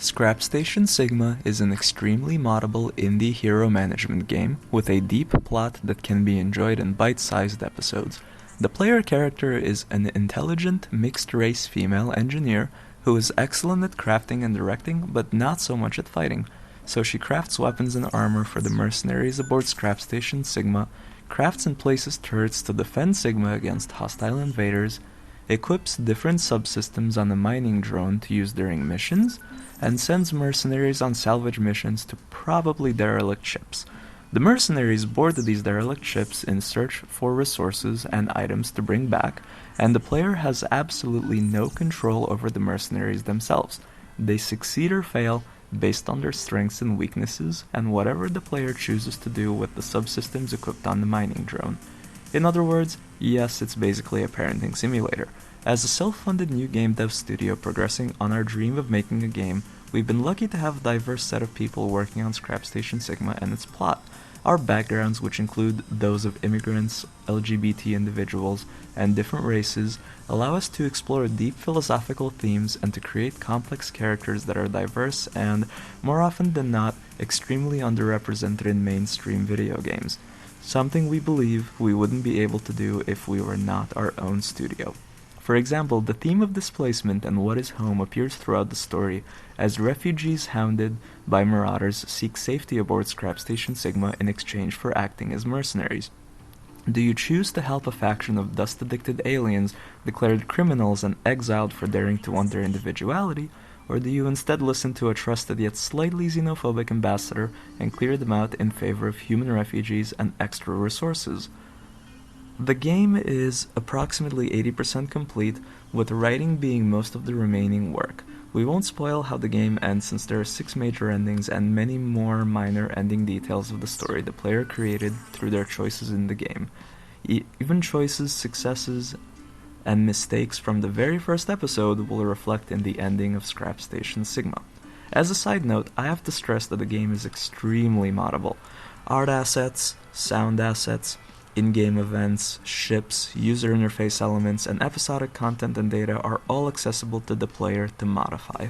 Scrapstation Sigma is an extremely moddable indie hero management game with a deep plot that can be enjoyed in bite-sized episodes. The player character is an intelligent, mixed-race female engineer who is excellent at crafting and directing, but not so much at fighting. So she crafts weapons and armor for the mercenaries aboard Scrapstation Sigma, crafts and places turrets to defend Sigma against hostile invaders, equips different subsystems on a mining drone to use during missions, and sends mercenaries on salvage missions to probably derelict ships. The mercenaries board these derelict ships in search for resources and items to bring back, and the player has absolutely no control over the mercenaries themselves. They succeed or fail based on their strengths and weaknesses, and whatever the player chooses to do with the subsystems equipped on the mining drone. In other words, yes, it's basically a parenting simulator. As a self-funded new game dev studio progressing on our dream of making a game, we've been lucky to have a diverse set of people working on Scrapstation Sigma and its plot. Our backgrounds, which include those of immigrants, LGBT individuals, and different races, allow us to explore deep philosophical themes and to create complex characters that are diverse and, more often than not, extremely underrepresented in mainstream video games. Something we believe we wouldn't be able to do if we were not our own studio. For example, the theme of displacement and what is home appears throughout the story, as refugees hounded by marauders seek safety aboard Scrapstation Sigma in exchange for acting as mercenaries. Do you choose to help a faction of dust-addicted aliens declared criminals and exiled for daring to want their individuality, or do you instead listen to a trusted yet slightly xenophobic ambassador and clear them out in favor of human refugees and extra resources? The game is approximately 80% complete, with writing being most of the remaining work. We won't spoil how the game ends since there are 6 major endings and many more minor ending details of the story the player created through their choices in the game. Even choices, successes, and mistakes from the very first episode will reflect in the ending of Scrapstation Sigma. As a side note, I have to stress that the game is extremely moddable. Art assets, sound assets, in-game events, ships, user interface elements, and episodic content and data are all accessible to the player to modify.